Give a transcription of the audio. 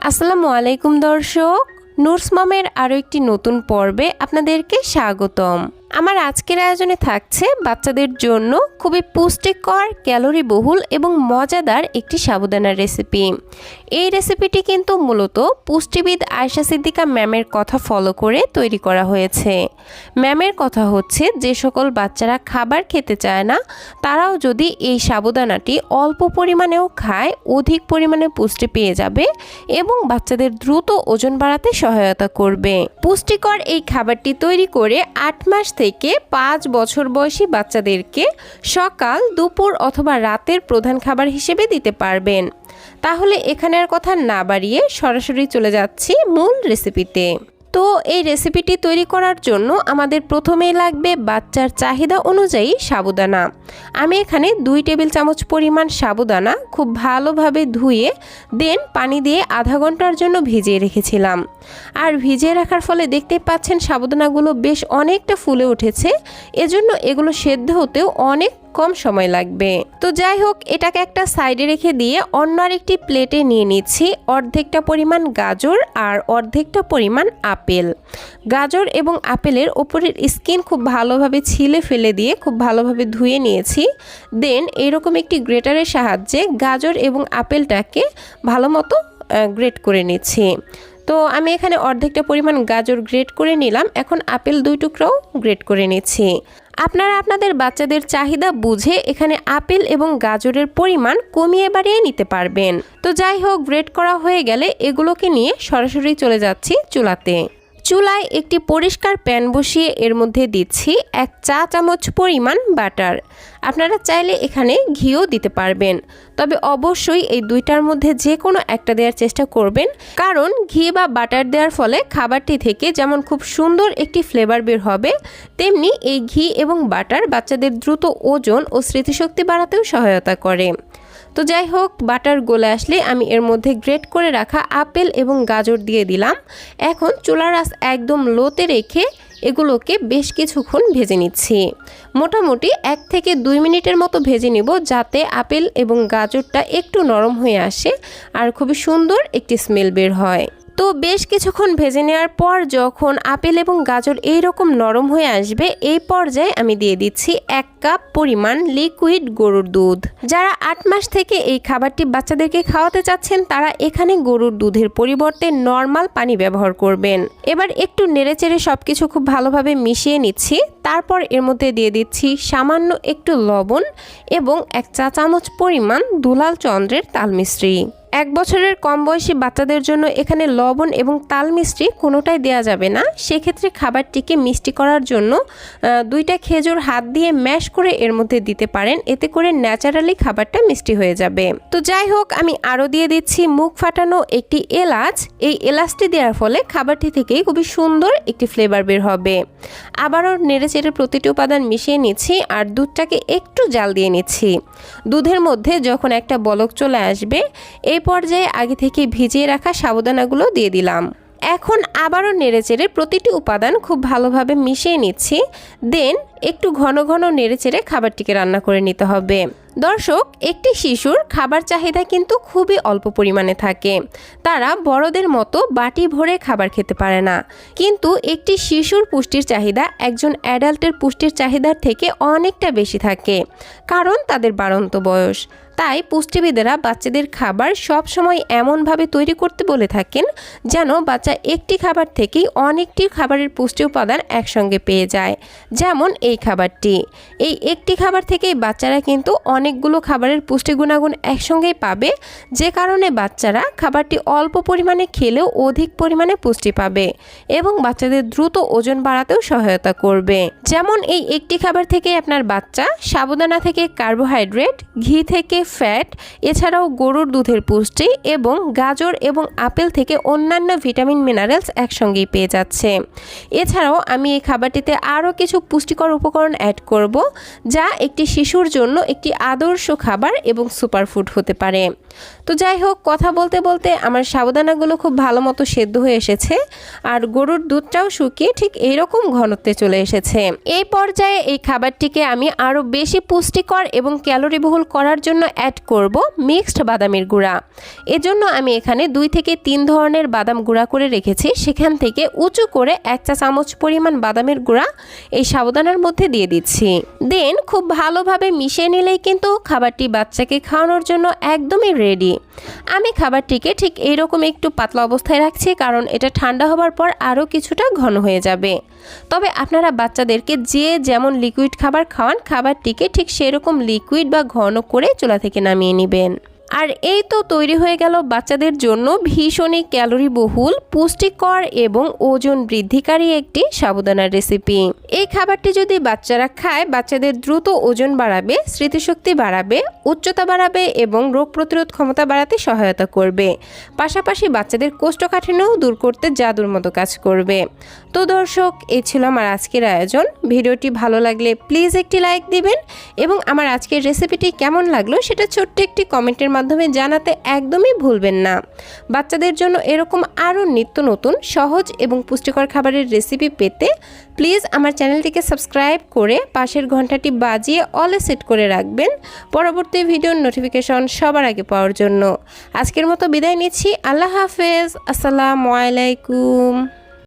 আসসালামু আলাইকুম দর্শক, নুরস মমের আরও একটি নতুন পর্বে আপনাদেরকে স্বাগতম। আমার আজকের আয়োজনে থাকছে বাচ্চাদের জন্য খুবই পুষ্টিকর, ক্যালোরি বহুল এবং মজাদার একটি সাবুদানার রেসিপি। এই রেসিপিটি কিন্তু মূলত পুষ্টিবিদ আয়েশা সিদ্দিকা ম্যামের কথা ফলো করে তৈরি করা হয়েছে। ম্যামের কথা হচ্ছে, যে সকল বাচ্চারা খাবার খেতে চায় না তারাও যদি এই সাবুদানাটি অল্প পরিমাণেও খায়, অধিক পরিমাণে পুষ্টি পেয়ে যাবে এবং বাচ্চাদের দ্রুত ওজন বাড়াতে সহায়তা করবে। পুষ্টিকর এই খাবারটি তৈরি করে 8 মাস থেকে 5 বছর বয়সী বাচ্চাদেরকে সকাল, দুপুর অথবা রাতের প্রধান খাবার হিসেবে দিতে পারবেন। তাহলে এখানে আর কথা না বাড়িয়ে সরাসরি চলে যাচ্ছি মূল রেসিপিতে। তো এই রেসিপিটি তৈরি করার জন্য আমাদের প্রথমেই লাগবে বাচ্চার চাহিদা অনুযায়ী সাবুদানা। আমি এখানে 2 টেবিল চামচ পরিমাণ সাবুদানা খুব ভালোভাবে ধুয়ে দেন পানি দিয়ে আধা ঘন্টার জন্য ভিজিয়ে রেখেছিলাম। আর ভিজিয়ে রাখার ফলে দেখতে পাচ্ছেন সাবুদানাগুলো বেশ অনেকটা ফুলে উঠেছে, এজন্য এগুলো সেদ্ধ হতেও অনেক কম সময় লাগবে। তো যাই হোক, এটাকে একটা সাইডে রেখে দিয়ে অন্য আরেকটি প্লেটে নিয়ে নিচ্ছি অর্ধেকটা পরিমাণ গাজর আর অর্ধেকটা পরিমাণ আপেল। গাজর এবং আপেলের ওপরের স্কিন খুব ভালোভাবে ছিলে ফেলে দিয়ে খুব ভালোভাবে ধুয়ে নিয়েছি। দেন এরকম একটি গ্রেটারের সাহায্যে গাজর এবং আপেলটাকে ভালো মতো গ্রেট করে নিচ্ছি। তো আমি এখানে অর্ধেকটা পরিমাণ গাজর গ্রেট করে নিলাম, এখন আপেল 2 টুকরাও গ্রেট করে নিচ্ছি। আপনারা আপনাদের বাচ্চাদের চাহিদা বুঝে এখানে আপেল এবং গাজরের পরিমাণ কমিয়ে বাড়িয়ে নিতে পারবেন। তো যাই হোক, গ্রেট করা হয়ে গেলে এগুলোকে নিয়ে সরাসরি চলে যাচ্ছি চুলাতে। চুলায় একটি পরিষ্কার প্যান বসিয়ে এর মধ্যে দিচ্ছি 1 চা চামচ পরিমাণ বাটার। আপনারা চাইলে এখানে ঘিও দিতে পারবেন, তবে অবশ্যই এই দুইটার মধ্যে যে কোনো একটা দেওয়ার চেষ্টা করবেন, কারণ ঘি বা বাটার দেওয়ার ফলে খাবারটি থেকে যেমন খুব সুন্দর একটি ফ্লেভার বের হবে, তেমনি এই ঘি এবং বাটার বাচ্চাদের দ্রুত ওজন ও স্মৃতিশক্তি বাড়াতেও সহায়তা করে। তো যাই হোক, বাটার গলে আসলে আমি এর মধ্যে গ্রেট করে রাখা আপেল এবং গাজর দিয়ে দিলাম। এখন চুলার আঁচ একদম লোতে রেখে এগুলোকে বেশ কিছুক্ষণ ভেজে নিচ্ছি। মোটামুটি 1 থেকে 2 মিনিটের মতো ভেজে নিব, যাতে আপেল এবং গাজরটা একটু নরম হয়ে আসে আর খুবই সুন্দর একটি স্মেল বের হয়। তো বেশ কিছুক্ষণ ভেজে নেওয়ার পর যখন আপেল এবং গাজর এইরকম নরম হয়ে আসবে, এই পর্যায়ে আমি দিয়ে দিচ্ছি 1 কাপ পরিমাণ লিকুইড গরুর দুধ। যারা 8 মাস থেকে এই খাবারটি বাচ্চাদেরকে খাওয়াতে চাচ্ছেন তারা এখানে গরুর দুধের পরিবর্তে নর্মাল পানি ব্যবহার করবেন। এবার একটু নেড়েচেড়ে সবকিছু খুব ভালোভাবে মিশিয়ে নিচ্ছি। তারপর এর মধ্যে দিয়ে দিচ্ছি সামান্য একটু লবণ এবং 1 চা চামচ পরিমাণ দুলাল চন্দ্রের তালমিশ্রি। 1 বছরের কম বয়সী বাচ্চাদের জন্য এখানে লবণ এবং তাল মিষ্টি কোনোটাই দেওয়া যাবে না। সেক্ষেত্রে খাবারটিকে মিষ্টি করার জন্য 2টা খেজুর হাত দিয়ে ম্যাশ করে এর মধ্যে দিতে পারেন, এতে করে ন্যাচারালি খাবারটা মিষ্টি হয়ে যাবে। তো যাই হোক, আমি আরও দিয়ে দিচ্ছি মুখ ফাটানো একটি এলাচ। এই এলাচটি দেওয়ার ফলে খাবারটি থেকে খুবই সুন্দর একটি ফ্লেভার বের হবে। আবারও নেড়েচেড়ে প্রতিটি উপাদান মিশিয়ে নিচ্ছি আর দুধটাকে একটু জাল দিয়ে নিচ্ছি। দুধের মধ্যে যখন একটা বলক চলে আসবে, এই পর্যায়ে আগে থেকে ভিজিয়ে রাখা সাবুদানাগুলো দিয়ে দিলাম। এখন আবারও নেড়েচেড়ে প্রতিটি উপাদান খুব ভালোভাবে মিশিয়ে নিচ্ছি। দেন একটু ঘন ঘন নেড়েচেড়ে খাবারটিকে রান্না করে নিতে হবে। দর্শক, একটি শিশুর খাবার চাহিদা কিন্তু খুবই অল্প পরিমাণে থাকে। তারা বড়দের মতো বাটি ভরে খাবার খেতে পারে না, কিন্তু একটি শিশুর পুষ্টির চাহিদা একজন অ্যাডাল্টের পুষ্টির চাহিদার থেকে অনেকটা বেশি থাকে, কারণ তাদের বাড়ন্ত বয়স। তাই পুষ্টিবিদেরা বাচ্চাদের খাবার সব সময় এমনভাবে তৈরি করতে বলে থাকেন যেন বাচ্চা একটি খাবার থেকেই অনেকটি খাবারের পুষ্টি উপাদান একসঙ্গে পেয়ে যায়। যেমন এই খাবারটি, এই একটি খাবার থেকেই বাচ্চারা কিন্তু অনেকগুলো খাবারের পুষ্টি গুণাগুণ একসঙ্গেই পাবে, যে কারণে বাচ্চারা খাবারটি অল্প পরিমাণে খেলেও অধিক পরিমাণে পুষ্টি পাবে এবং বাচ্চাদের দ্রুত ওজন বাড়াতেও সহায়তা করবে। যেমন এই একটি খাবার থেকে আপনার বাচ্চা সাবুদানা থেকে কার্বোহাইড্রেট, ঘি থেকে ফ্যাট, এছাড়াও গরুর দুধের পুষ্টি এবং গাজর এবং আপেল থেকে অন্যান্য ভিটামিন মিনারেলস একসঙ্গেই পেয়ে যাচ্ছে। এছাড়াও আমি এই খাবারটিতে আরও কিছু পুষ্টিকর উপকরণ অ্যাড করব, যা একটি শিশুর জন্য একটি আদর্শ খাবার এবং সুপারফুড হতে পারে। তো তো যাই হোক, কথা বলতে বলতে আমার সাবুদানাগুলো খুব ভালো মতো সেদ্ধ হয়ে এসেছে আর গরুর দুধটাও শুকিয়ে ঠিক এইরকম ঘনত্বে চলে এসেছে। এই পর্যায়ে এই খাবারটিকে আমি আরও বেশি পুষ্টিকর এবং ক্যালোরিবহুল করার জন্য অ্যাড করব মিক্সড বাদামের গুঁড়া। এজন্য আমি এখানে 2 থেকে 3 ধরনের বাদাম গুঁড়া করে রেখেছি। সেখান থেকে উঁচু করে 1 চা চামচ পরিমাণ বাদামের গুঁড়া এই সাবুদানার মধ্যে দিয়ে দিচ্ছি। দেন খুব ভালোভাবে মিশিয়ে নিলেই কিন্তু খাবারটি বাচ্চাকে খাওয়ানোর জন্য একদমই রেডি। আমি খাবারটিকে ঠিক এইরকম একটু পাতলা অবস্থায় রাখছি, কারণ এটা ঠান্ডা হবার পর আরও কিছুটা ঘন হয়ে যাবে। তবে আপনারা বাচ্চাদেরকে যে যেমন লিকুইড খাবার খাওয়ান, খাবারটিকে ঠিক সেরকম লিকুইড বা ঘন করে চুলা থেকে নামিয়ে নেবেন। আর এই তো তৈরি হয়ে গেল বাচ্চাদের জন্য ভীষণই ক্যালোরিবহুল, পুষ্টিকর এবং ওজন বৃদ্ধিকারী একটি সাবুদানার রেসিপি। এই খাবারটি যদি বাচ্চারা খায়, বাচ্চাদের দ্রুত ওজন বাড়াবে, স্মৃতিশক্তি বাড়াবে, উচ্চতা বাড়াবে এবং রোগ প্রতিরোধ ক্ষমতা বাড়াতে সহায়তা করবে। পাশাপাশি বাচ্চাদের কোষ্ঠকাঠিন্যও দূর করতে জাদুর মতো কাজ করবে। তো দর্শক, এই ছিল আমার আজকের আয়োজন। ভিডিওটি ভালো লাগলে প্লিজ একটি লাইক দিবেন এবং আমার আজকের রেসিপিটি কেমন লাগলো সেটা ছোট্ট একটি কমেন্টের মাধ্যমে জানাতে একদমই ভুলবেন না। বাচ্চাদের জন্য এরকম আরও নিত্য নতুন সহজ এবং পুষ্টিকর খাবারের রেসিপি পেতে প্লিজ আমার চ্যানেলটিকে সাবস্ক্রাইব করে পাশের ঘন্টাটি বাজিয়ে অলে সেট করে রাখবেন পরবর্তী ভিডিওর নোটিফিকেশন সবার আগে পাওয়ার জন্য। আজকের মতো বিদায় নিচ্ছি। আল্লাহ হাফেজ। আসসালামু আলাইকুম।